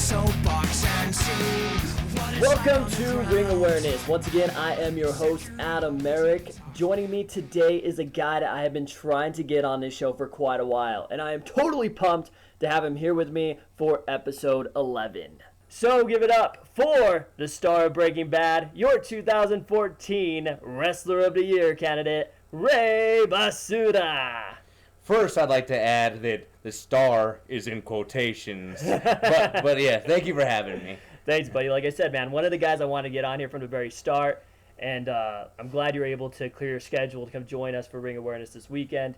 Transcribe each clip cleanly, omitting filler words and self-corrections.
soapbox and see what is Welcome to Ring Awareness. Once again, I am your host, Adam Merrick. Joining me today is a guy that I have been trying to get on this show for quite a while, and I am totally pumped to have him here with me for episode 11. So give it up for the star of Breaking Bad, your 2014 Wrestler of the Year candidate, Ray Basura. First, I'd like to add that the star is in quotations. but yeah, thank you for having me. Thanks, buddy. Like I said, man, one of the guys I wanted to get on here from the very start, and I'm glad you're able to clear your schedule to come join us for Ring Awareness this weekend.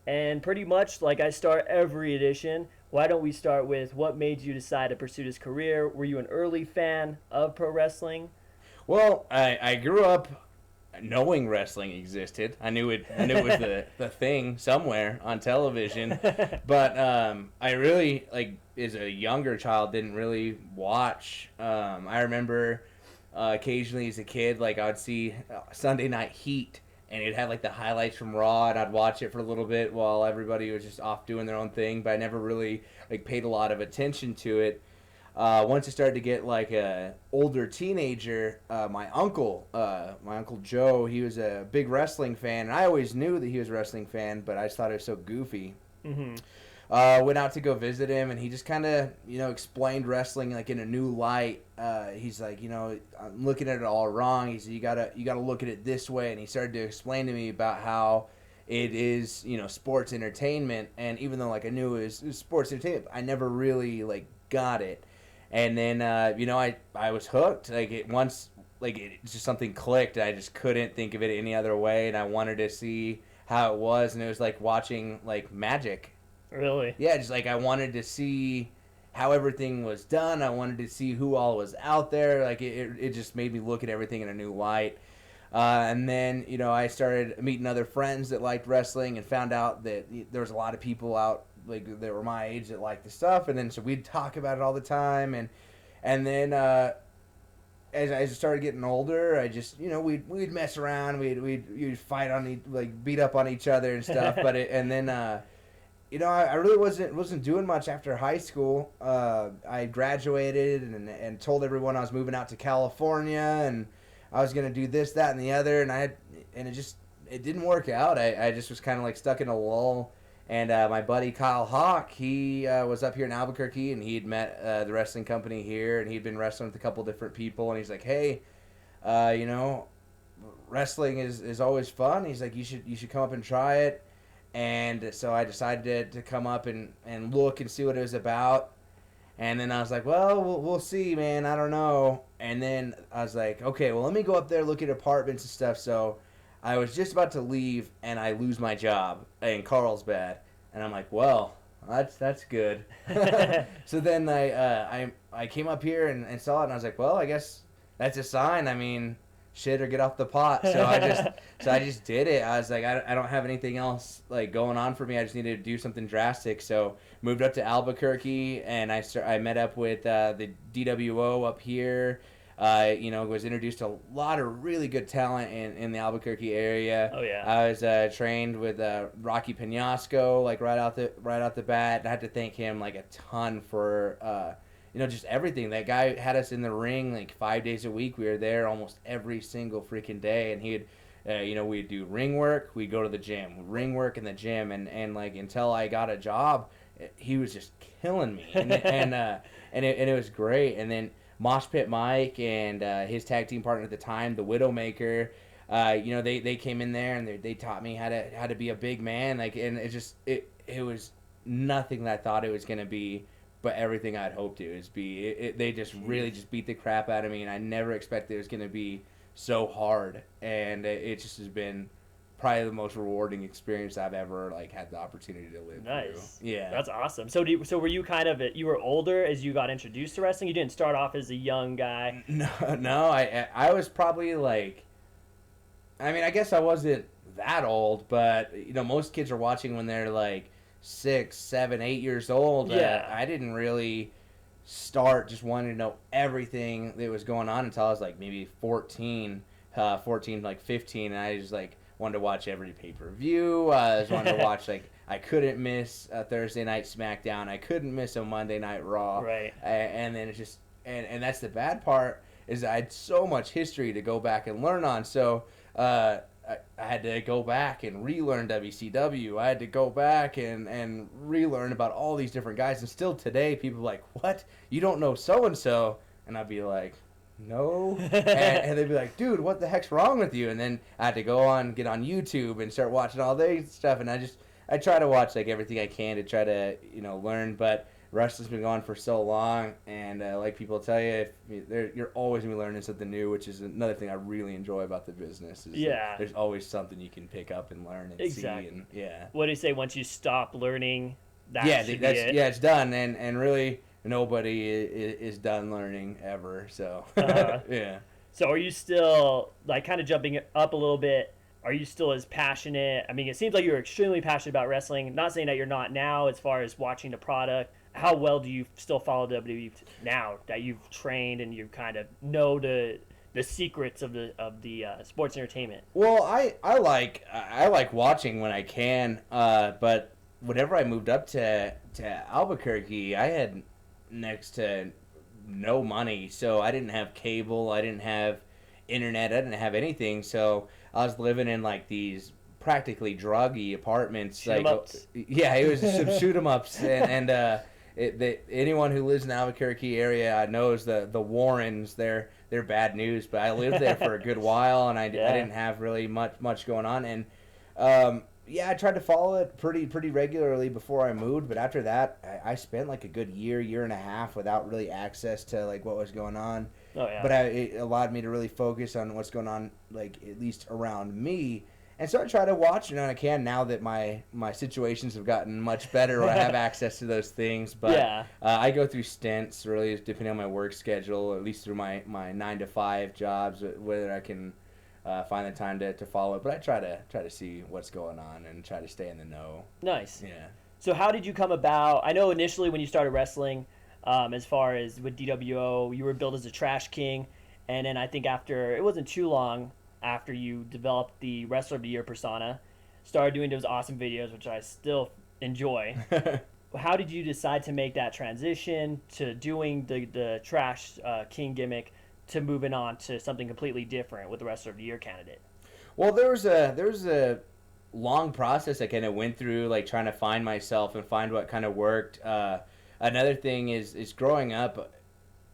And pretty much like I start every edition, why don't we start with what made you decide to pursue this career? Were you an early fan of pro wrestling? Well, I grew up knowing wrestling existed. I knew it was the thing somewhere on television. But I really, like, as a younger child, didn't really watch. I remember occasionally as a kid, like, I would see Sunday Night Heat, and it'd have, like, the highlights from Raw, and I'd watch it for a little bit while everybody was just off doing their own thing, but I never really, like, paid a lot of attention to it. Once I started to get, like, a older teenager, my uncle Joe, he was a big wrestling fan, and I always knew that he was a wrestling fan, but I just thought it was so goofy. Mm-hmm. Went out to go visit him, and he just kind of, explained wrestling, like, in a new light. He's like, I'm looking at it all wrong. He said, you gotta look at it this way, and he started to explain to me about how it is, sports entertainment, and even though, like, I knew it was sports entertainment, I never really, like, got it. And then, I was hooked. Like, it just something clicked. I just couldn't think of it any other way, and I wanted to see how it was, and it was like watching, like, magic. Really? Yeah, just like I wanted to see how everything was done. I wanted to see who all was out there. Like, it just made me look at everything in a new light. And then, I started meeting other friends that liked wrestling and found out that there was a lot of people out, like, that were my age that liked the stuff. And then so we'd talk about it all the time. And then as I started getting older, I just, we'd mess around. We'd fight beat up on each other and stuff. I really wasn't doing much after high school. I graduated and told everyone I was moving out to California and I was gonna do this, that, and the other, and it didn't work out. I just was kind of like stuck in a lull. And my buddy Kyle Hawk, he was up here in Albuquerque, and he had met the wrestling company here, and he'd been wrestling with a couple different people, and he's like, hey, wrestling is always fun. He's like, you should come up and try it. And so I decided to come up and look and see what it was about. And then I was like, well, we'll see, man. I don't know. And then I was like, okay, well, let me go up there, look at apartments and stuff. So I was just about to leave, and I lose my job in Carlsbad. And I'm like, well, that's good. So then I came up here and saw it, and I was like, well, I guess that's a sign. I mean, shit or get off the pot. So I just did it. I was like, I don't have anything else, like, going on for me. I just needed to do something drastic. So moved up to Albuquerque, and I met up with the DWO up here. Was introduced to a lot of really good talent in the Albuquerque area. Oh yeah. I was trained with Rocky Penasco, like, right out the bat. I had to thank him, like, a ton for just everything. That guy had us in the ring, like, 5 days a week. We were there almost every single freaking day, and he'd, we'd do ring work, we'd go to the gym, ring work in the gym, and like, until I got a job, he was just killing me, and it was great. And then Mosh Pit Mike and his tag team partner at the time, the Widowmaker, they came in there and they taught me how to be a big man, like, and it was nothing that I thought it was gonna be. But everything I'd hoped it was be. They just really just beat the crap out of me, and I never expected it was going to be so hard. And it just has been probably the most rewarding experience I've ever, like, had the opportunity to live Nice. through. Yeah. That's awesome. So were you you were older as you got introduced to wrestling? You didn't start off as a young guy? No. I was probably, like, I mean, I guess I wasn't that old, but, most kids are watching when they're, like, 6, 7, 8 years old. Yeah. I didn't really start just wanting to know everything that was going on until I was, like, maybe 14, like 15, and I just, like, wanted to watch every pay-per-view. I just wanted to watch, like, I couldn't miss a Thursday night SmackDown. I couldn't miss a Monday night Raw. Right. And then it's just and that's the bad part is I had so much history to go back and learn on. So I had to go back and relearn WCW. I had to go back and relearn about all these different guys. And still today, people are like, "What? You don't know so and so?" And I'd be like, "No." And they'd be like, "Dude, what the heck's wrong with you?" And then I had to get on YouTube and start watching all this stuff. And I try to watch like everything I can to try to learn. But wrestling's been going for so long, and like people tell you, you're always gonna be learning something new, which is another thing I really enjoy about the business. Is that there's always something you can pick up and learn and see. And What do you say? Once you stop learning, it's done, and really nobody is done learning ever. So yeah. So are you still like kind of jumping up a little bit? Are you still as passionate? I mean, it seems like you're extremely passionate about wrestling. Not saying that you're not now as far as watching the product. How well do you still follow WWE now that you've trained and you kind of know the secrets of the sports entertainment? Well, I like watching when I can, but whenever I moved up to Albuquerque, I had next to no money, so I didn't have cable, I didn't have internet, I didn't have anything, so I was living in like these practically druggy apartments. It was some shoot 'em ups, and anyone who lives in the Albuquerque area knows the Warrens. They're bad news, but I lived there for a good while, and I didn't have really much going on, and I tried to follow it pretty regularly before I moved, but after that I spent like a good year and a half without really access to like what was going on. Oh yeah. But it allowed me to really focus on what's going on, like at least around me. And so I try to watch it when I can now that my situations have gotten much better where I have access to those things. But I go through stints, really, depending on my work schedule, at least through my 9-to-5 jobs, whether I can find the time to follow it. But I try to see what's going on and try to stay in the know. Nice. Yeah. So how did you come about? I know initially when you started wrestling, as far as with DWO, you were billed as a trash king. And then I think after, it wasn't too long after you developed the Wrestler of the Year persona, started doing those awesome videos, which I still enjoy. How did you decide to make that transition to doing the trash king gimmick to moving on to something completely different with the Wrestler of the Year candidate? Well, there was a long process I kind of went through, like trying to find myself and find what kind of worked. Another thing is growing up,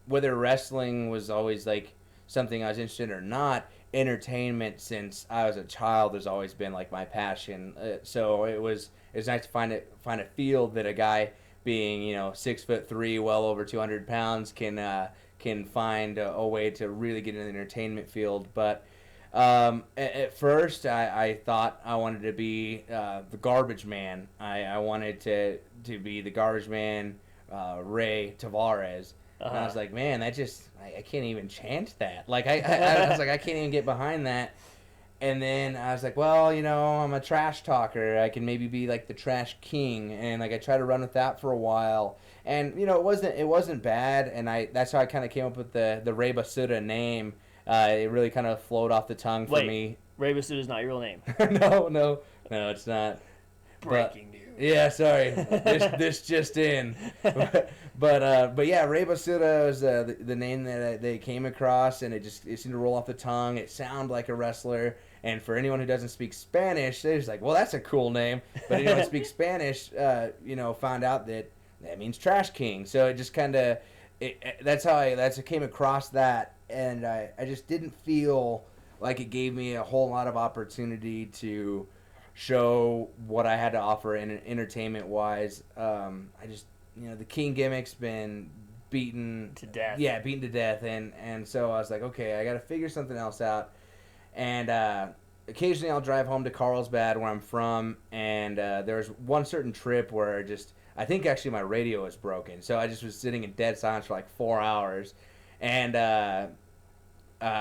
whether wrestling was always like something I was interested in or not, entertainment since I was a child has always been like my passion. So it's nice to find a field that a guy being 6'3", well over 200 pounds can find a way to really get in the entertainment field. But at first I thought I wanted to be the garbage man. I wanted to be the garbage man, Ray Tavares. And I was like, man, I can't even chant that. Like, I was like, I can't even get behind that. And then I was like, well, I'm a trash talker. I can maybe be like the trash king. And like, I tried to run with that for a while. And, it wasn't bad. And that's how I kind of came up with the Ray Basura name. It really kind of flowed off the tongue for me. Ray Basura is not your real name. No, it's not. Breaking news. Yeah, sorry. This just in. But yeah, Ray Basura was the name that they came across, and it seemed to roll off the tongue. It sounded like a wrestler, and for anyone who doesn't speak Spanish, they're just like, well, that's a cool name. But anyone who speaks Spanish, found out that means trash king. So it just kind of, that's how I came across that, and I just didn't feel like it gave me a whole lot of opportunity to show what I had to offer in entertainment wise. The king gimmick's been beaten to death. Yeah, beaten to death, and so I was like, okay, I got to figure something else out. And occasionally I'll drive home to Carlsbad, where I'm from, and there's one certain trip where I think actually my radio was broken, so I just was sitting in dead silence for like 4 hours, and I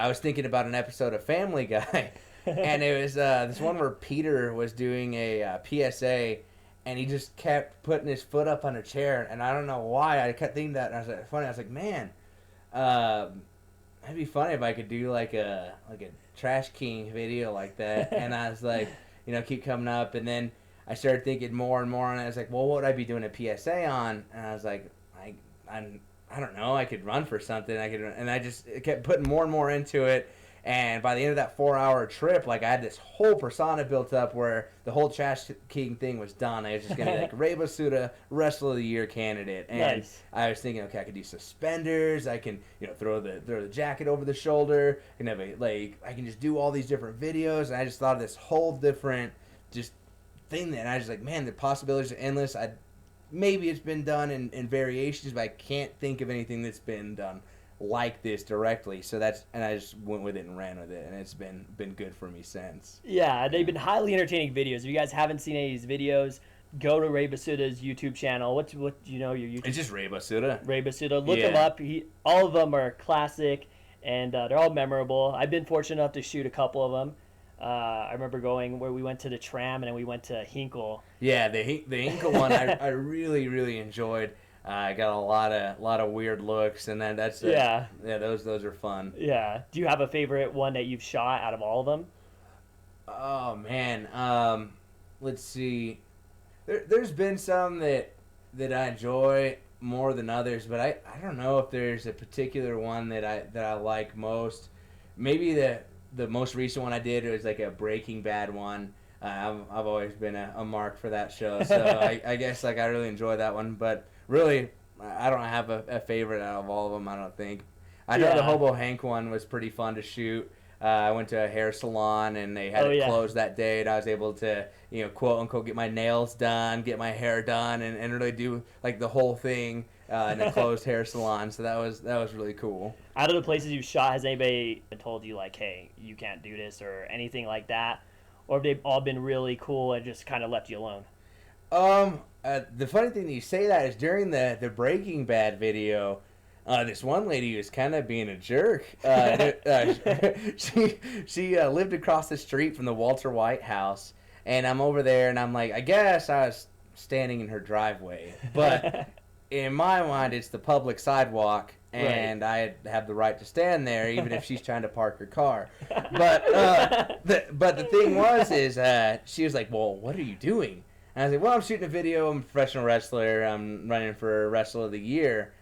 was thinking about an episode of Family Guy. And it was this one where Peter was doing a PSA, and he just kept putting his foot up on a chair, and I don't know why. I kept thinking that, and I was like, man, it'd be funny if I could do like a Trash King video like that. And I was like, keep coming up, and then I started thinking more and more, and I was like, well, what would I be doing a PSA on? And I was like, I don't know, I could run for something. And I just kept putting more and more into it. And by the end of that 4-hour trip, like I had this whole persona built up where the whole Trash King thing was done. I was just gonna be like Ray Basura, Wrestler of the Year candidate. And Nice. I was thinking, okay, I could do suspenders. I can, throw the jacket over the shoulder. I can have I can just do all these different videos. And I just thought of this whole different just thing that I was like, man, the possibilities are endless. Maybe it's been done in variations, but I can't think of anything that's been done like this directly. So and I just went with it and ran with it, and it's been good for me since. Yeah, they've been highly entertaining videos. If you guys haven't seen any of these videos, go to Ray Basura's YouTube channel. What do you know your YouTube? It's just Ray Basura. Ray Basura. Look him up. All of them are classic, and they're all memorable. I've been fortunate enough to shoot a couple of them. I remember going where we went to the Tram and then we went to Hinkle. Yeah, the Hinkle one I really really enjoyed. I got a lot of weird looks, and then those are fun. Yeah. Do you have a favorite one that you've shot out of all of them? Oh man, let's see. There's been some that I enjoy more than others, but I don't know if there's a particular one that I like most. Maybe the most recent one I did was like a Breaking Bad one. I've always been a mark for that show, so I guess like I really enjoy that one. But really, I don't have a favorite out of all of them. I don't think. I know the Hobo Hank one was pretty fun to shoot. I went to a hair salon and they had it closed that day, and I was able to, quote unquote, get my nails done, get my hair done, and really do like the whole thing in a closed hair salon. So that was really cool. Out of the places you've shot, has anybody told you like, hey, you can't do this or anything like that? Or have they all been really cool and just kind of left you alone? The funny thing that you say that is during the Breaking Bad video, this one lady was kind of being a jerk. She lived across the street from the Walter White house, and I'm over there, and I'm like, I guess I was standing in her driveway, but in my mind, it's the public sidewalk, and I have the right to stand there, even if she's trying to park her car. But the thing is, she was like, well, what are you doing? And I was like, well, I'm shooting a video. I'm a professional wrestler. I'm running for Wrestler of the Year.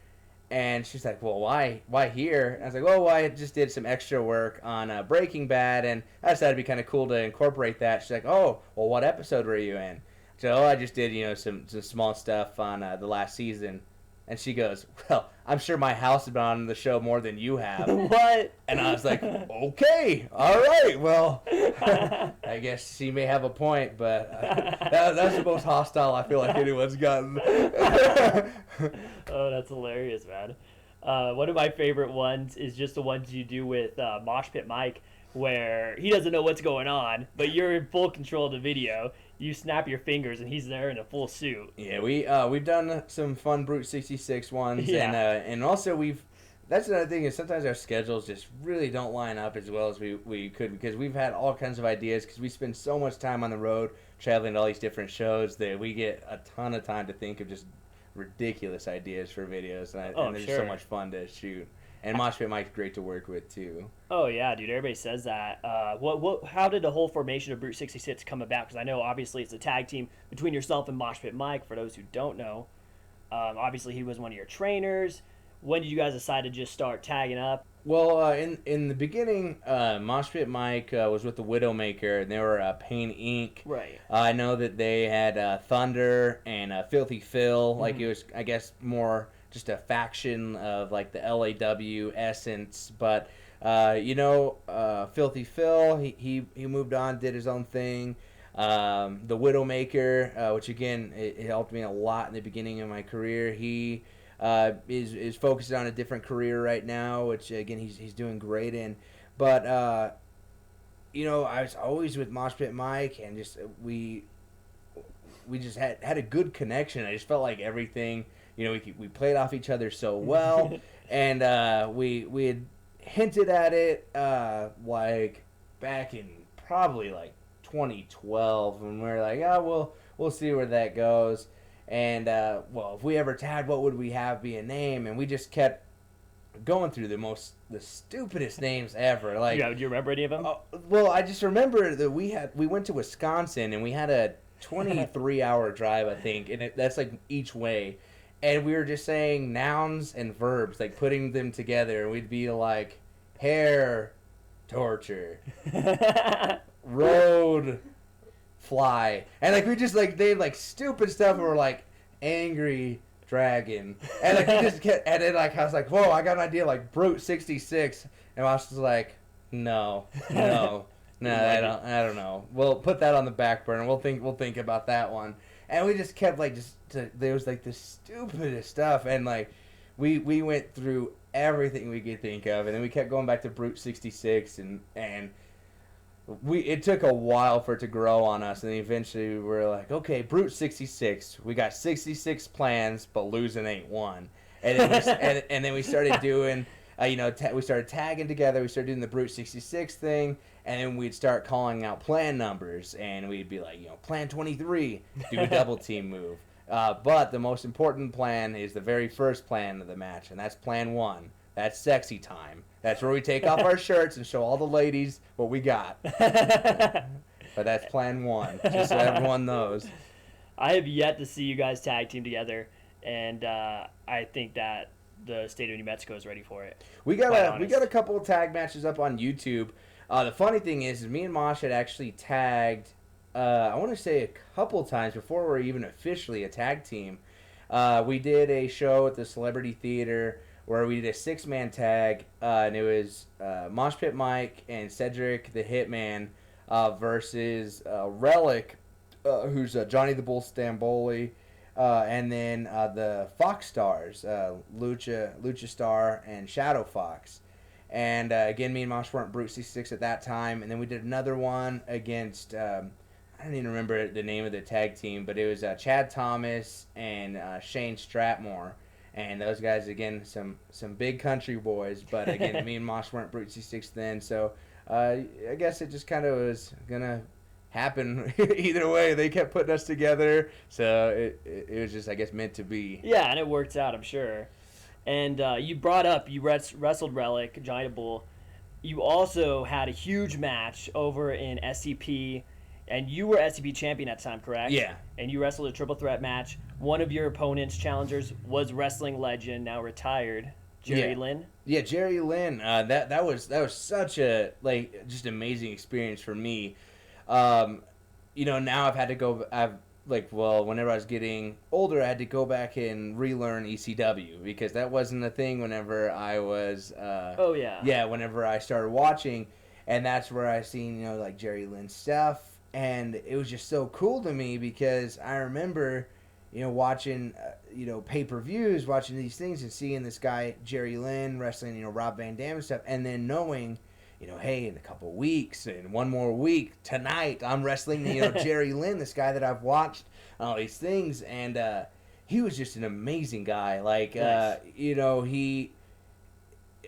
And she's like, well, why here? And I was like, well, I just did some extra work on Breaking Bad, and I decided it'd be kind of cool to incorporate that. She's like, oh, well, what episode were you in? So I just did, some small stuff on the last season. And she goes, well, I'm sure my house has been on the show more than you have. What? And I was like, okay, all right, well, I guess she may have a point, but that's the most hostile I feel like anyone's gotten. Oh, that's hilarious, man. One of my favorite ones is just the ones you do with Mosh Pit Mike, where he doesn't know what's going on, but you're in full control of the video. You snap your fingers, and he's there in a full suit. Yeah, we've done some fun Brute 66 ones, and also that's another thing is sometimes our schedules just really don't line up as well as we could, because we've had all kinds of ideas because we spend so much time on the road traveling to all these different shows that we get a ton of time to think of just ridiculous ideas for videos, and they're just so much fun to shoot. And Mosh Pit Mike's great to work with too. Oh yeah, dude! Everybody says that. How did the whole formation of Brute 66 come about? Because I know obviously it's a tag team between yourself and Mosh Pit Mike. For those who don't know, obviously he was one of your trainers. When did you guys decide to just start tagging up? Well, in the beginning, Mosh Pit Mike was with the Widowmaker, and they were Pain Inc. Right. I know that they had Thunder and Filthy Phil. Like it was, I guess, more just a faction of like the LAW essence. But Filthy Phil, he moved on, did his own thing. The Widowmaker, which again it helped me a lot in the beginning of my career. He is focused on a different career right now, which again he's doing great in. But I was always with Mosh Pit Mike, and just we just had a good connection. I just felt like everything, we played off each other so well, and we had hinted at it like back in probably like 2012, and we were like, we'll see where that goes. And, if we ever tagged, what would we have be a name? And we just kept going through the stupidest names ever. Like, do you remember any of them? Well, I just remember that we went to Wisconsin, and we had a 23-hour drive, I think, and that's like each way. And we were just saying nouns and verbs, like putting them together, and we'd be like, hair, torture, road, fly, and like we just like they like stupid stuff, and we're like angry dragon, and like we just kept, and then like I was like, whoa, I got an idea, like brute 66, and I was just like, no, I don't know. We'll put that on the back burner. We'll think about that one. And we just kept like there was like the stupidest stuff, and like we went through everything we could think of, and then we kept going back to brute 66, and it took a while for it to grow on us, and then eventually we were like, okay, brute 66. We got 66 plans, but losing ain't one. And then and then we started doing. We started tagging together. We started doing the Brute 66 thing, and then we'd start calling out plan numbers, and we'd be like, plan 23, do a double team move. But the most important plan is the very first plan of the match, and that's plan 1. That's sexy time. That's where we take off our shirts and show all the ladies what we got. But that's plan 1, just so everyone knows. I have yet to see you guys tag team together, and I think that the state of New Mexico is ready for it. We got a couple of tag matches up on YouTube. The funny thing is me and Mosh had actually tagged, I want to say a couple times before we were even officially a tag team. We did a show at the Celebrity Theater where we did a 6-man tag, and it was Mosh Pit Mike and Cedric the Hitman versus Relic, who's Johnny the Bull Stamboli. And then the Fox Stars, Lucha Star, and Shadow Fox. And again, me and Mosh weren't Brute 66 at that time. And then we did another one against, I don't even remember the name of the tag team, but it was Chad Thomas and Shane Stratmore. And those guys, again, some big country boys. But again, me and Mosh weren't Brute 66 then. So I guess it just kind of was going to happen either way. They kept putting us together, so it was just, I guess, meant to be. Yeah, and it worked out, I'm sure. And you brought up, you wrestled Relic, Giant Bull. You also had a huge match over in SCP, and you were SCP champion at the time, correct? Yeah. And you wrestled a triple threat match. One of your opponent's challengers was wrestling legend, now retired, Jerry Lynn. Yeah, Jerry Lynn. That was such a just amazing experience for me. Now I've had to go. Whenever I was getting older, I had to go back and relearn ECW because that wasn't a thing whenever I was. Yeah, whenever I started watching, and that's where I seen Jerry Lynn stuff, and it was just so cool to me because I remember, watching pay-per-views, watching these things, and seeing this guy Jerry Lynn wrestling Rob Van Dam and stuff, and then knowing. Hey, in a couple weeks, in one more week, tonight, I'm wrestling, Jerry Lynn, this guy that I've watched all these things, and he was just an amazing guy. Nice.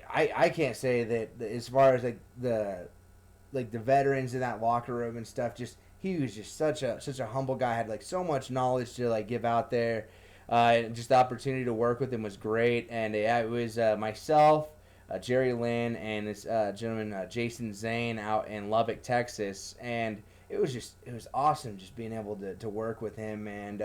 I can't say that as far as the veterans in that locker room and stuff, just he was just such a humble guy, had so much knowledge to give out there. Just the opportunity to work with him was great, and it was myself. Jerry Lynn and this gentleman Jason Zane out in Lubbock, Texas, and it was awesome just being able to work with him. And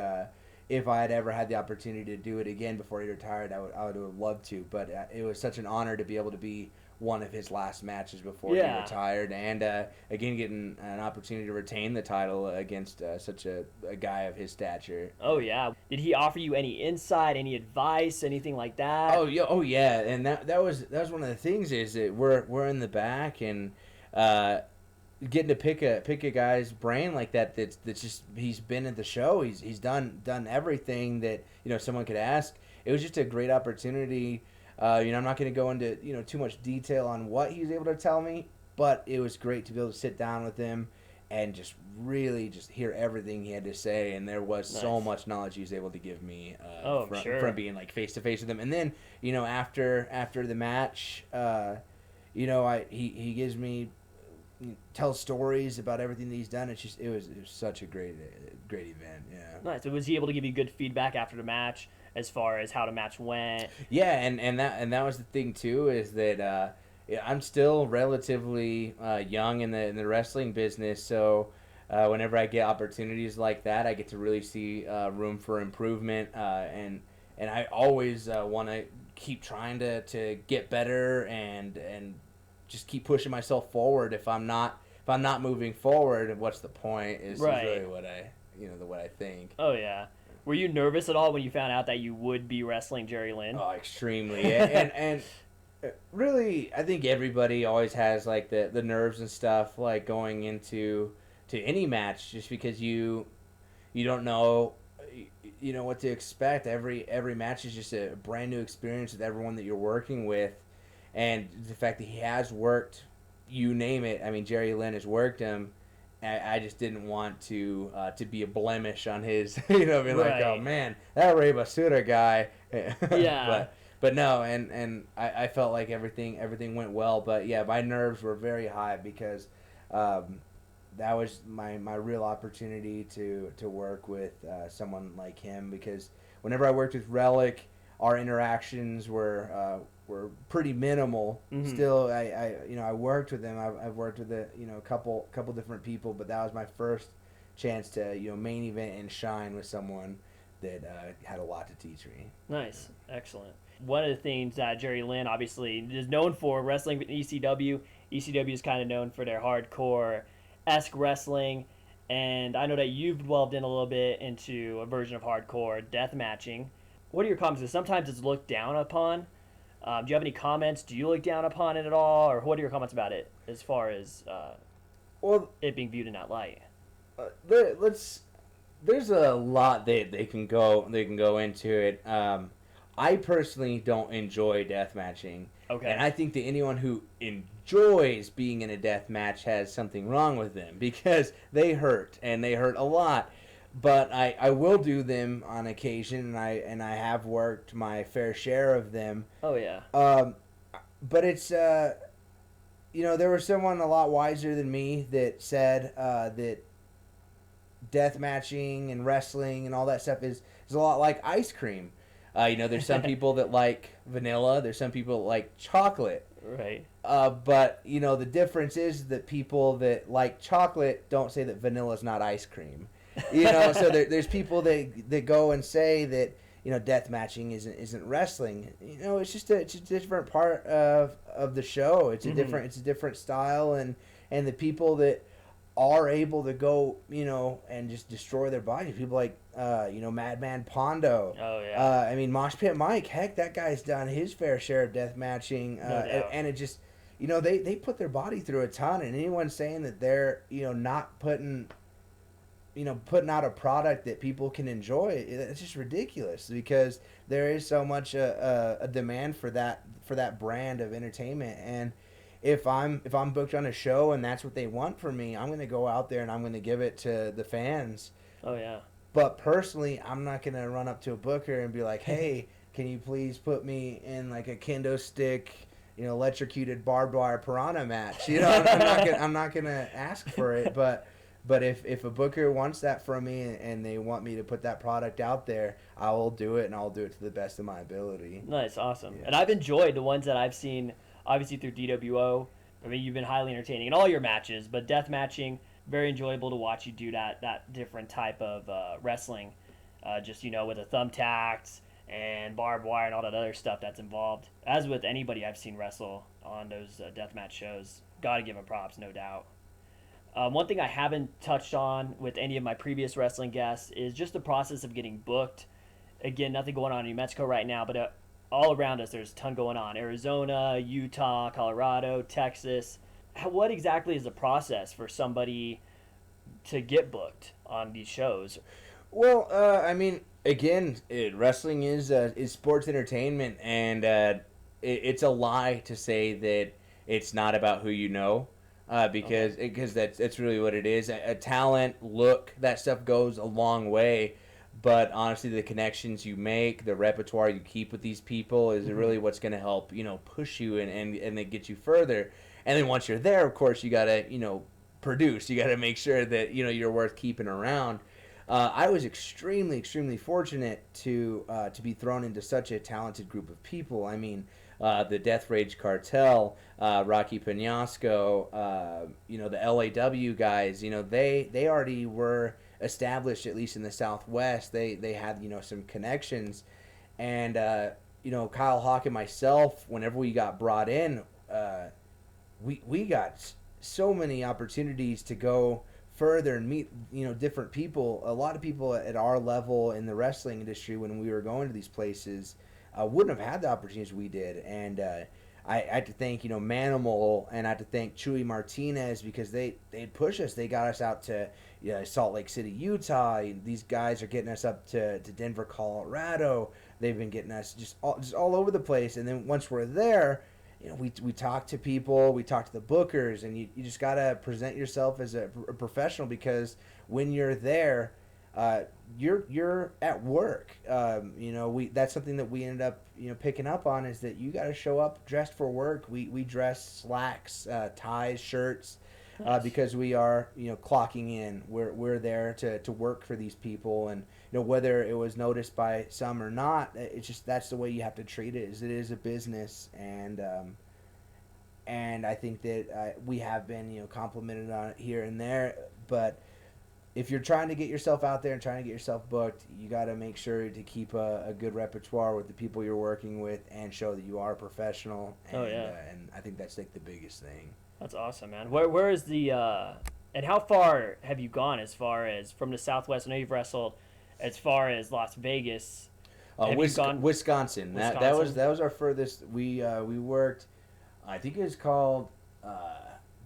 if I had ever had the opportunity to do it again before he retired, I would have loved to. But it was such an honor to be able to be one of his last matches before he retired, and again getting an opportunity to retain the title against such a guy of his stature. Oh yeah, did he offer you any insight, any advice, anything like that? Oh yeah, and that was one of the things is that we're in the back and getting to pick a guy's brain like that that's just he's been at the show, he's done everything that someone could ask. It was just a great opportunity. I'm not going to go into too much detail on what he was able to tell me, but it was great to be able to sit down with him and just really just hear everything he had to say. And there was so much knowledge he was able to give me from being face to face with him. And then after the match, he gives me tells stories about everything that he's done. It was such a great event. Yeah. Nice. So was he able to give you good feedback after the match? As far as how the match went. Yeah, and that was the thing too, is that I'm still relatively young in the wrestling business, so whenever I get opportunities like that, I get to really see room for improvement, and I always want to keep trying to get better and just keep pushing myself forward. If I'm not moving forward, what's the point? Is really what I think. Oh yeah. Were you nervous at all when you found out that you would be wrestling Jerry Lynn? Oh, extremely. and really, I think everybody always has like the nerves and stuff like going into any match, just because you don't know what to expect. Every match is just a brand new experience with everyone that you're working with, and the fact that he has worked, you name it. I mean, Jerry Lynn has worked him. I just didn't want to be a blemish on his, like, oh man, that Ray Basura guy. Yeah. But no, and I felt like everything went well. But yeah, my nerves were very high because that was my real opportunity to work with someone like him. Because whenever I worked with Relic, our interactions were pretty minimal. Mm-hmm. Still, I worked with him. I've worked with a couple different people, but that was my first chance to main event and shine with someone that had a lot to teach me. Nice, excellent. One of the things that Jerry Lynn obviously is known for, wrestling with ECW. ECW is kind of known for their hardcore-esque wrestling, and I know that you've delved in a little bit into a version of hardcore death matching. What are your comments? Because sometimes it's looked down upon. Do you have any comments? Do you look down upon it at all, or what are your comments about it as far as it being viewed in that light? There's a lot they can go into it. I personally don't enjoy death matching. Okay. And I think that anyone who enjoys being in a death match has something wrong with them, because they hurt, and they hurt a lot. But I will do them on occasion, and I have worked my fair share of them. Oh yeah. But it's there was someone a lot wiser than me that said that death matching and wrestling and all that stuff is a lot like ice cream. There's some people that like vanilla. There's some people that like chocolate. Right. But the difference is that people that like chocolate don't say that vanilla is not ice cream. So there's people that go and say that death matching isn't wrestling. It's just a different part of the show. It's a different style, and the people that are able to go and just destroy their body. People like Madman Pondo. Oh yeah. Mosh Pit Mike. Heck, that guy's done his fair share of death matching, and it just they put their body through a ton. And anyone saying that they're not putting out a product that people can enjoy, it's just ridiculous, because there is so much a demand for that brand of entertainment. And if I'm booked on a show and that's what they want from me, I'm going to go out there and I'm going to give it to the fans. Oh yeah. But personally, I'm not going to run up to a booker and be like, hey, can you please put me in like a kendo stick, electrocuted barbed wire piranha match? I'm not going to ask for it. But if a booker wants that from me and they want me to put that product out there, I will do it, and I'll do it to the best of my ability. Nice, awesome. Yeah. And I've enjoyed the ones that I've seen, obviously through DWO. You've been highly entertaining in all your matches, but death matching, very enjoyable to watch you do that different type of wrestling, just with the thumbtacks and barbed wire and all that other stuff that's involved. As with anybody I've seen wrestle on those deathmatch shows, gotta give them props, no doubt. One thing I haven't touched on with any of my previous wrestling guests is just the process of getting booked. Again, nothing going on in New Mexico right now, but all around us there's a ton going on. Arizona, Utah, Colorado, Texas. What exactly is the process for somebody to get booked on these shows? Well, again, wrestling is sports entertainment, and it's a lie to say that it's not about who you know. Because that's really what it is. A talent, look, that stuff goes a long way. But honestly, the connections you make, the repertoire you keep with these people is really what's going to help, push you and then get you further. And then once you're there, of course, you got to, produce. You got to make sure that, you're worth keeping around. I was extremely, extremely fortunate to be thrown into such a talented group of people. the Death Rage Cartel, Rocky Penasco, the LAW guys, they already were established, at least in the Southwest. They had, some connections. And, Kyle Hawk and myself, whenever we got brought in, we got so many opportunities to go further and meet, different people. A lot of people at our level in the wrestling industry, when we were going to these places, wouldn't have had the opportunities we did. And I had to thank, Manimal, and I had to thank Chuy Martinez, because they'd push us. They got us out to Salt Lake City, Utah. These guys are getting us up to Denver, Colorado. They've been getting us just all over the place. And then once we're there, we talk to people, we talk to the bookers, and you just got to present yourself as a professional, because when you're there, you're at work. That's something that we ended up picking up on, is that you got to show up dressed for work. We dress slacks, ties, shirts, Nice. because we are clocking in. We're there to work for these people, and whether it was noticed by some or not, it's just that's the way you have to treat it. It is a business, and I think that we have been complimented on it here and there, but if you're trying to get yourself out there and trying to get yourself booked, you got to make sure to keep a good repertoire with the people you're working with, and show that you are a professional. And, and I think that's like the biggest thing. That's awesome, man. Where is the and how far have you gone as far as from the Southwest? I know you've wrestled as far as Las Vegas. Have you gone? Wisconsin. That was our furthest. We worked. I think it was called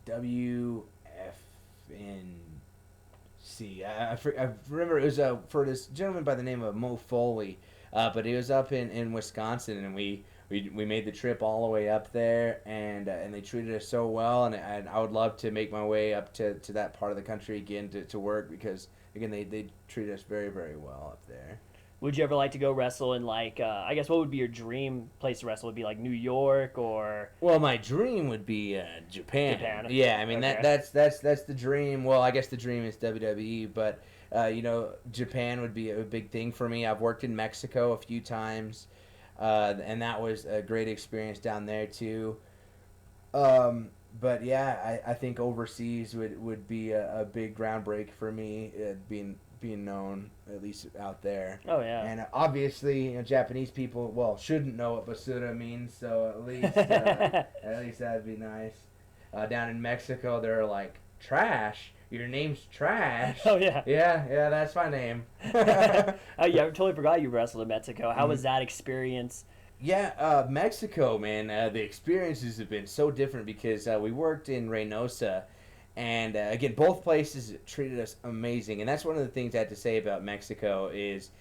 WFN. I remember it was for this gentleman by the name of Mo Foley, but it was up in Wisconsin, and we made the trip all the way up there, and they treated us so well, and I would love to make my way up to that part of the country again to work, because again they treat us very, very well up there. Would you ever like to go wrestle in, like, I guess what would be your dream place to wrestle? Would it be like New York or? Well, my dream would be Japan. Japan. Yeah, I mean Okay. that's the dream. Well, I guess the dream is WWE, but Japan would be a big thing for me. I've worked in Mexico a few times, and that was a great experience down there too. But yeah, I think overseas would be a big groundbreak for me, being known, at least out there. Oh yeah. And obviously, Japanese people, shouldn't know what basura means, so at least that'd be nice. Down in Mexico, they're like, trash? Your name's Trash? Oh yeah. Yeah, that's my name. Oh yeah, I totally forgot you wrestled in Mexico. How was that experience? Yeah, Mexico, man, the experiences have been so different, because we worked in Reynosa, and again, both places treated us amazing. And that's one of the things I had to say about Mexico is,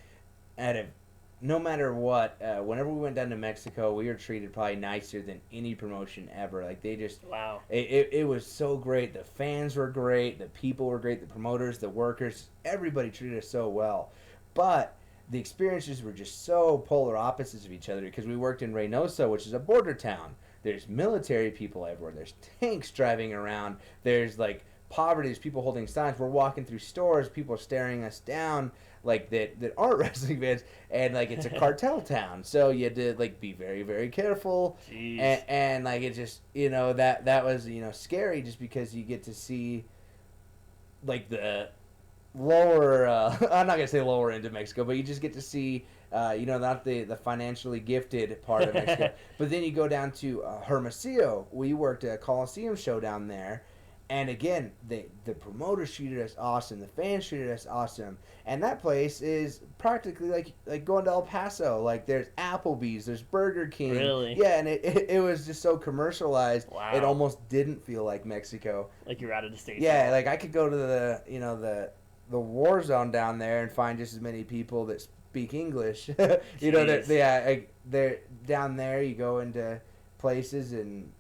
no matter what, whenever we went down to Mexico, we were treated probably nicer than any promotion ever. Like, they just... Wow. It was so great. The fans were great. The people were great. The promoters, the workers, everybody treated us so well. But the experiences were just so polar opposites of each other, because we worked in Reynosa, which is a border town. There's military people everywhere. There's tanks driving around. There's, like, poverty. There's people holding signs. We're walking through stores. People are staring us down, like, that aren't wrestling fans. And, like, it's a cartel town. So you had to, like, be very, very careful. Jeez. And like, it just, that was, scary, just because you get to see, like, the lower, I'm not going to say lower end of Mexico, but you just get to see, not the financially gifted part of Mexico. But then you go down to Hermosillo. We worked a Coliseum show down there. And again, the promoters treated us awesome. The fans treated us awesome. And that place is practically like going to El Paso. Like, there's Applebee's, there's Burger King. Really? Yeah, and it was just so commercialized. Wow. It almost didn't feel like Mexico. Like you're out of the state. Yeah, like I could go to the war zone down there and find just as many people that speak English. They're down there. You go into places, and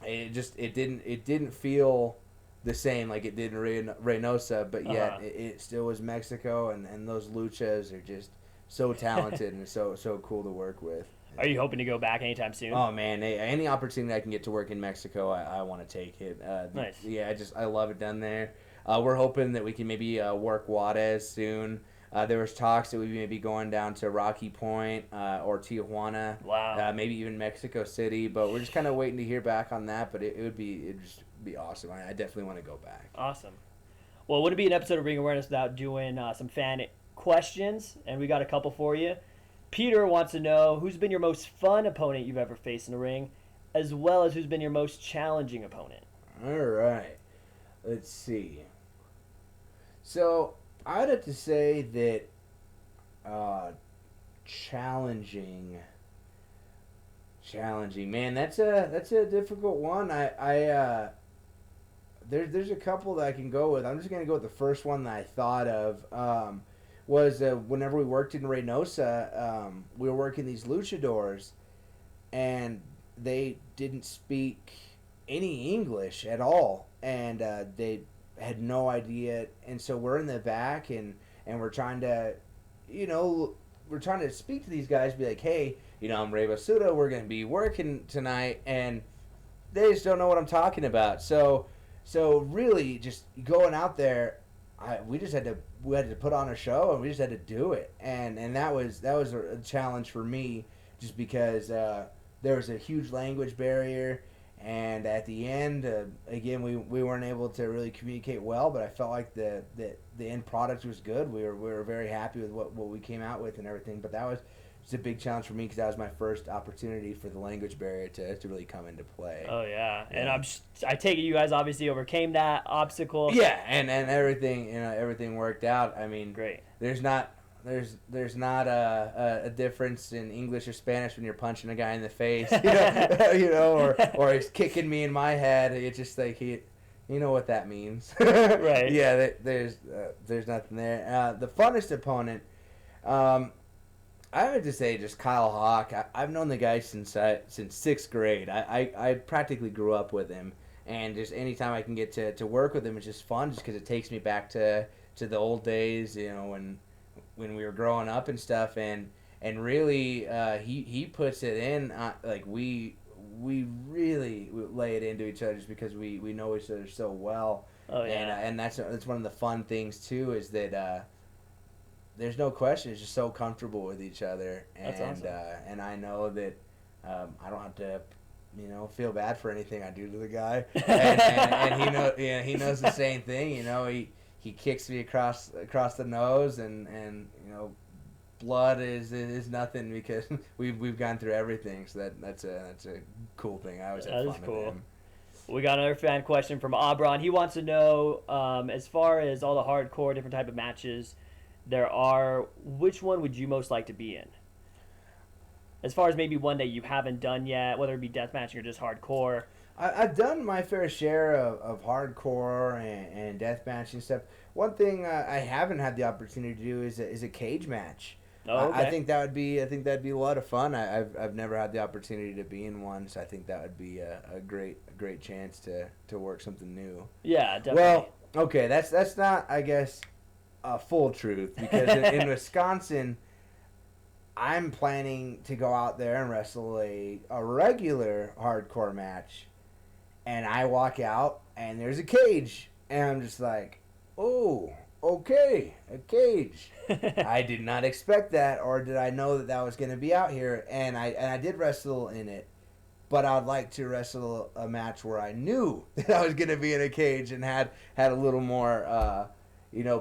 it didn't feel the same like it did in Reynosa, but yet it still was Mexico, and those luchas are just so talented and so cool to work with. Are you hoping to go back anytime soon? Oh man, any opportunity I can get to work in Mexico, I want to take it. Nice. Yeah, I love it down there. We're hoping that we can maybe work Juarez soon. There was talks that we may be going down to Rocky Point or Tijuana. Wow. Maybe even Mexico City. But we're just kind of waiting to hear back on that. But it'd just be awesome. I definitely want to go back. Awesome. Well, it wouldn't be an episode of Ring Awareness without doing some fan questions, and we got a couple for you. Peter wants to know who's been your most fun opponent you've ever faced in the ring, as well as who's been your most challenging opponent. All right. Let's see. So I'd have to say that challenging, man. That's a difficult one. There's a couple that I can go with. I'm just gonna go with the first one that I thought of. Was whenever we worked in Reynosa, we were working these luchadors, and they didn't speak any English at all, and they had no idea. And so we're in the back, and we're trying to, speak to these guys, be like, hey, I'm Ray Basura, we're going to be working tonight, and they just don't know what I'm talking about. So really, just going out there, we had to put on a show, and we just had to do it, and that was a challenge for me, just because there was a huge language barrier, and at the end, again, we weren't able to really communicate well, but I felt like the end product was good. We were very happy with what we came out with and everything, but that was just a big challenge for me, because that was my first opportunity for the language barrier to really come into play. Oh yeah, and I take it you guys obviously overcame that obstacle. Yeah, and everything everything worked out. I mean, great. There's not a difference in English or Spanish when you're punching a guy in the face, or he's kicking me in my head. It's just like you know what that means, right? Yeah, there's nothing there. The funnest opponent, I would just say just Kyle Hawk. I've known the guy since 6th grade. I practically grew up with him, and just anytime I can get to work with him, it's just fun, just because it takes me back to the old days, when we were growing up and stuff, and really he puts it in, like we really lay it into each other, just because we know each other so well. Oh yeah. And that's one of the fun things too, is that there's no question, it's just so comfortable with each other, and that's awesome. And I know that I don't have to feel bad for anything I do to the guy, and he knows the same thing. He kicks me across the nose, and blood is nothing, because we've gone through everything. So that's a cool thing. I always have fun with him. We got another fan question from Abron. He wants to know, as far as all the hardcore different type of matches there are, which one would you most like to be in? As far as maybe one that you haven't done yet, whether it be deathmatching or just hardcore. I've done my fair share of hardcore and deathmatching stuff. One thing I haven't had the opportunity to do is a cage match. Oh, okay. I think that'd be a lot of fun. I've never had the opportunity to be in one, so I think that would be a great chance to work something new. Yeah, definitely. Well, okay, that's not, I guess, full truth, because in Wisconsin, I'm planning to go out there and wrestle a regular hardcore match, and I walk out and there's a cage, and I'm just like, oh, okay, a cage. I did not expect that, or did I know that was going to be out here? And I did wrestle in it, but I'd like to wrestle a match where I knew that I was going to be in a cage and had a little more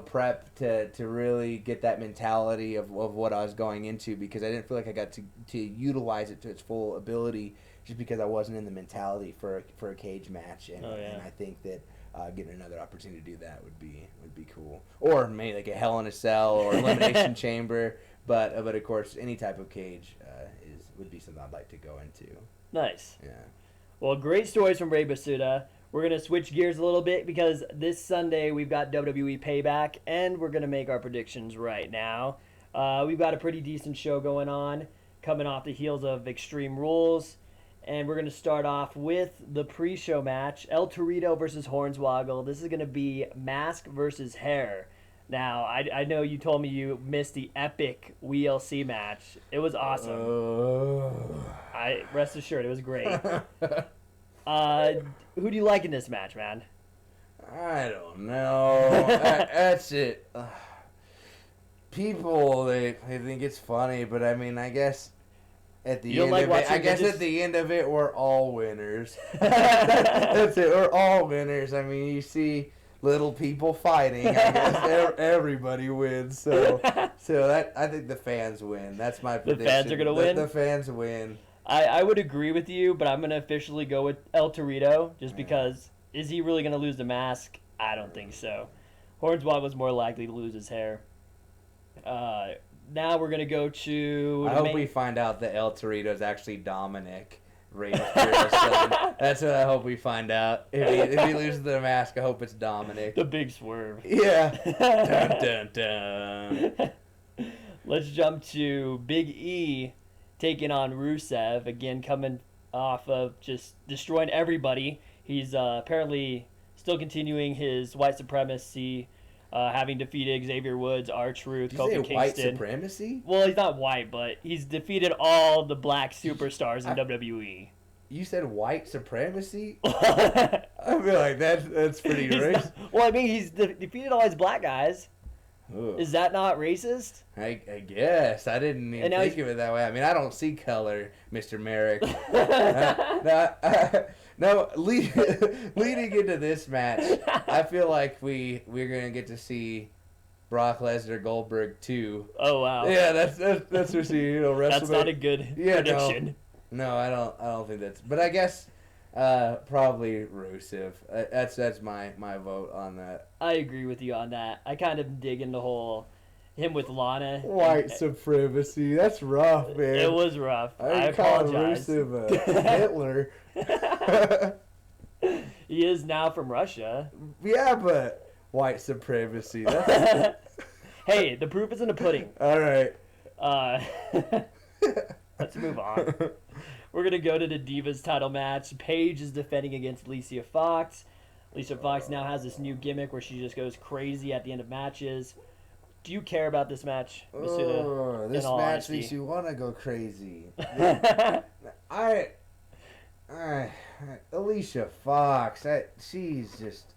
prep to really get that mentality of what I was going into, because I didn't feel like I got to utilize it to its full ability, just because I wasn't in the mentality for a cage match. And, and I think that getting another opportunity to do that would be cool. Or maybe like a Hell in a Cell or Elimination Chamber, but of course any type of cage would be something I'd like to go into. Nice. Yeah. Well, great stories from Ray Basura. We're going to switch gears a little bit, because this Sunday we've got WWE Payback, and we're going to make our predictions right now. We've got a pretty decent show going on, coming off the heels of Extreme Rules, and we're going to start off with the pre-show match, El Torito versus Hornswoggle. This is going to be mask versus hair. Now, I know you told me you missed the epic WLC match. It was awesome. Rest assured, it was great. Who do you like in this match, man? I don't know. That's it. people they think it's funny, but I mean, I guess at the end like of it, at the end of it, we're all winners. That's it. We're all winners. I mean, you see little people fighting. I guess everybody wins. So that I think the fans win. That's my prediction. The fans are gonna win. The fans win. I would agree with you, but I'm gonna officially go with El Torito just because. Is he really gonna lose the mask? I don't think so. Hornswoggle was more likely to lose his hair. Now we're gonna go to. I hope we find out that El Torito is actually Dominic, Ray Basura's son. That's what I hope we find out. If he loses the mask, I hope it's Dominic. The big swerve. Yeah. Dun, dun, dun. Let's jump to Big E taking on Rusev again, coming off of just destroying everybody. He's apparently still continuing his white supremacy. Having defeated Xavier Woods, R-Truth, Kofi Kingston. White supremacy? Well, he's not white, but he's defeated all the black superstars in WWE. You said white supremacy? I feel like that's pretty racist. Well, I mean, he's defeated all his black guys. Ooh. Is that not racist? I guess. I didn't even think of it that way. I mean, I don't see color, Mr. Merrick. No, leading into this match, I feel like we're gonna get to see Brock Lesnar Goldberg 2. Oh wow! Yeah, that's what you know. That's not a good prediction. No, I don't think that's. But I guess probably Rusev. That's my vote on that. I agree with you on that. I kind of dig in the whole him with Lana. White supremacy. That's rough, man. It was rough. I call apologize. Rusev Hitler. He is now from Russia. Yeah, but white supremacy. Hey, the proof is in the pudding. All right. Let's move on. We're going to go to the Divas title match. Paige is defending against Alicia Fox. Alicia Fox now has this new gimmick where she just goes crazy at the end of matches. Do you care about this match, Masuda? This match makes you want to go crazy. Alicia Fox, she's just,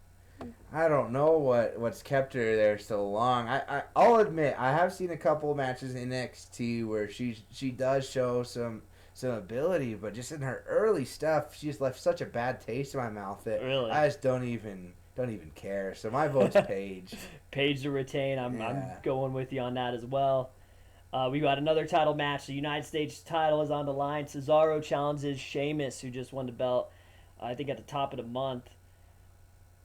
I don't know what's kept her there so long. I'll admit, I have seen a couple of matches in NXT where she does show some ability, but just in her early stuff, she just left such a bad taste in my mouth that really? I just don't even care. So my vote's Paige. Paige to retain. I'm going with you on that as well. We got another title match. The United States title is on the line. Cesaro challenges Sheamus, who just won the belt, I think, at the top of the month.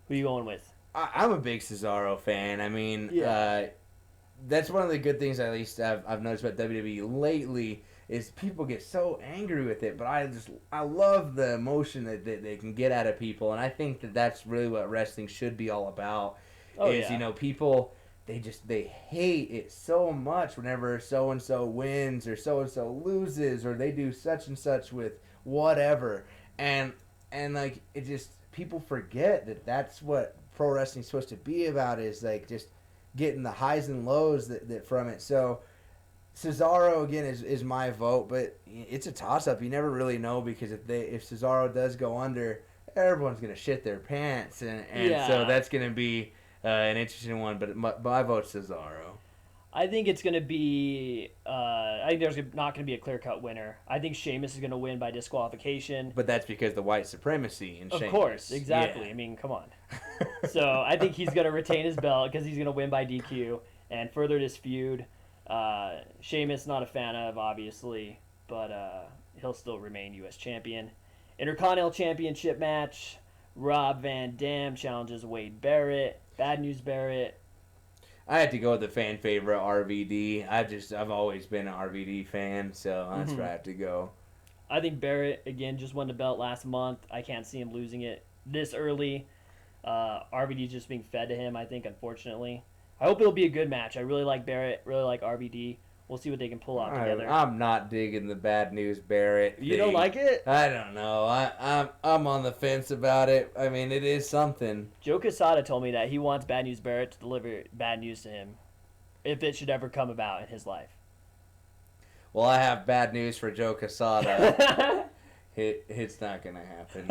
Who are you going with? I'm a big Cesaro fan. I mean, that's one of the good things, at least I've noticed about WWE lately, is people get so angry with it. But I love the emotion that they can get out of people, and I think that's really what wrestling should be all about. People. They hate it so much whenever so-and-so wins or so-and-so loses or they do such and such with whatever. And like, it just, people forget that that's what pro wrestling's supposed to be about, is like just getting the highs and lows that from it. So Cesaro, again, is my vote, but it's a toss-up. You never really know, because if Cesaro does go under, everyone's going to shit their pants. And so that's going to be an interesting one, but my vote's Cesaro. I think it's going to be... I think there's not going to be a clear-cut winner. I think Sheamus is going to win by disqualification. But that's because the white supremacy in Sheamus. Of course, exactly. Yeah. I mean, come on. So I think he's going to retain his belt because he's going to win by DQ and further this feud. Sheamus, not a fan of, obviously, but he'll still remain U.S. champion. Intercontinental Championship match. Rob Van Dam challenges Wade Barrett. Bad News Barrett. I had to go with the fan favorite RVD. I've always been an RVD fan, so that's where I have to go. I think Barrett, again, just won the belt last month. I can't see him losing it this early. RVD's just being fed to him, I think, unfortunately. I hope it'll be a good match. I really like Barrett, really like RVD. We'll see what they can pull out together. I'm not digging the Bad News Barrett thing. You don't like it? I don't know. I'm on the fence about it. I mean, it is something. Joe Quesada told me that he wants Bad News Barrett to deliver bad news to him if it should ever come about in his life. Well, I have bad news for Joe Quesada. It's not going to happen.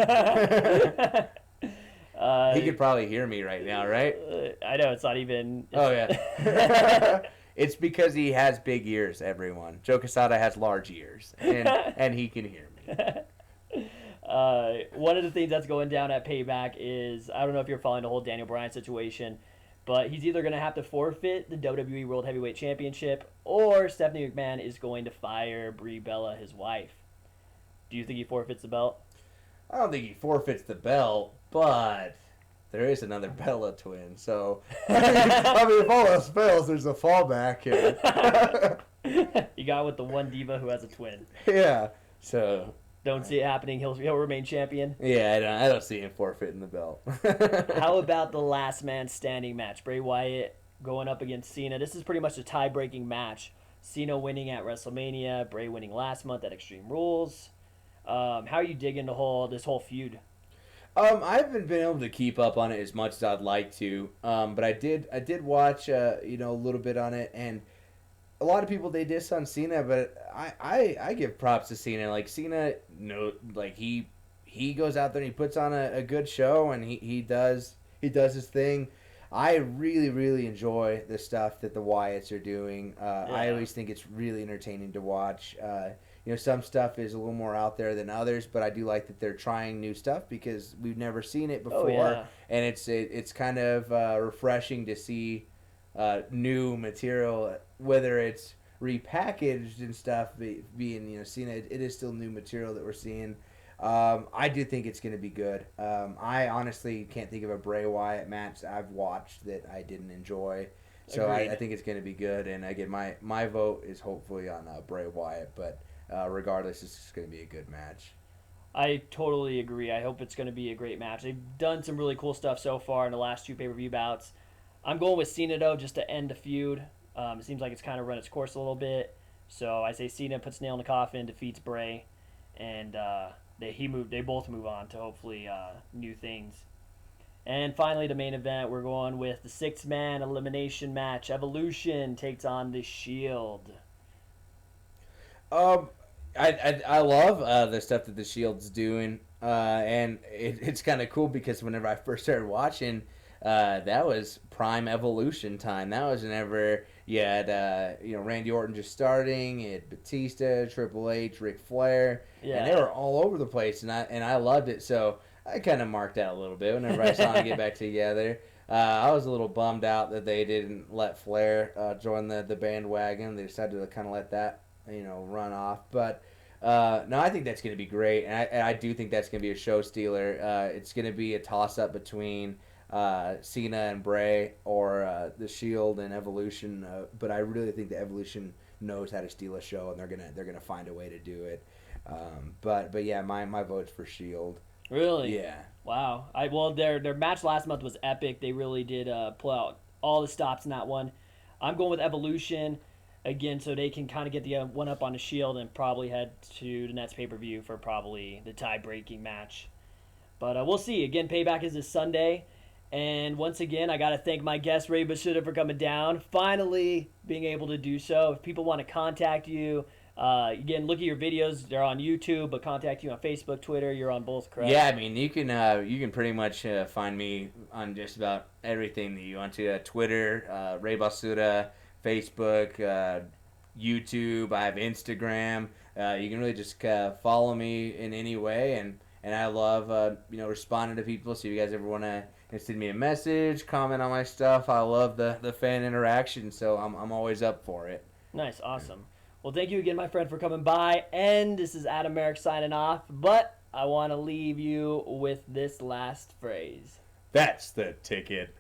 He could probably hear me right now, right? I know, it's not even... Oh, yeah. It's because he has big ears, everyone. Joe Quesada has large ears, and he can hear me. One of the things that's going down at Payback is, I don't know if you're following the whole Daniel Bryan situation, but he's either going to have to forfeit the WWE World Heavyweight Championship, or Stephanie McMahon is going to fire Brie Bella, his wife. Do you think he forfeits the belt? I don't think he forfeits the belt, but there is another Bella twin, so I mean, if all else fails, there's a fallback here. You got with the one diva who has a twin. Yeah, so Don't see it happening. He'll remain champion. yeah, I don't see him forfeiting the belt. How about the last man standing match? Bray Wyatt going up against Cena. This is pretty much a tie-breaking match. Cena winning at WrestleMania, Bray winning last month at Extreme Rules. How are you digging this whole feud? I haven't been able to keep up on it as much as I'd like to, but I did watch a little bit on it, and a lot of people they diss on Cena, but I give props to Cena. Like Cena, he goes out there and he puts on a good show, and he does his thing. I really, really enjoy the stuff that the Wyatts are doing. I always think it's really entertaining to watch. Some stuff is a little more out there than others, but I do like that they're trying new stuff because we've never seen it before, and it's kind of refreshing to see new material, whether it's repackaged and stuff. Being Cena, it is still new material that we're seeing. I do think it's going to be good. I honestly can't think of a Bray Wyatt match I've watched that I didn't enjoy. So I think it's going to be good. And again, my vote is hopefully on Bray Wyatt. But regardless, it's just going to be a good match. I totally agree. I hope it's going to be a great match. They've done some really cool stuff so far in the last two pay-per-view bouts. I'm going with Cena, though, just to end the feud. It seems like it's kind of run its course a little bit. So I say Cena puts nail in the coffin, defeats Bray, and they both move on to hopefully new things. And finally, the main event, we're going with the six-man elimination match. Evolution takes on the Shield. I love the stuff that the Shield's doing, and it's kind of cool because whenever I first started watching, that was prime Evolution time. That was whenever you had Randy Orton just starting, you had Batista, Triple H, Ric Flair, and they were all over the place, and I loved it. So I kind of marked out a little bit whenever I saw them get back together. I was a little bummed out that they didn't let Flair join the bandwagon. They decided to kind of let that run off, but no, I think that's going to be great, and I do think that's going to be a show stealer. It's going to be a toss-up between Cena and Bray, or the Shield and Evolution, but I really think the Evolution knows how to steal a show, and they're gonna find a way to do it. But yeah, my vote's for Shield. Really? Yeah. Wow. Their match last month was epic. They really did pull out all the stops in that one. I'm going with Evolution again, so they can kind of get the one up on the Shield and probably head to the next pay-per-view for probably the tie-breaking match. But we'll see. Again, Payback is this Sunday. And once again, I got to thank my guest, Ray Basura, for coming down. Finally being able to do so. If people want to contact you, again, look at your videos. They're on YouTube, but contact you on Facebook, Twitter. You're on both, correct? Yeah, I mean, you can pretty much find me on just about everything that you want to. Twitter, Ray Basura, Facebook, YouTube. I have Instagram. You can really just follow me in any way, and I love responding to people. So if you guys ever want to send me a message, comment on my stuff, I love the fan interaction. So I'm always up for it. Nice, awesome. Well, thank you again, my friend, for coming by. And this is Adam Merrick signing off. But I want to leave you with this last phrase. That's the ticket.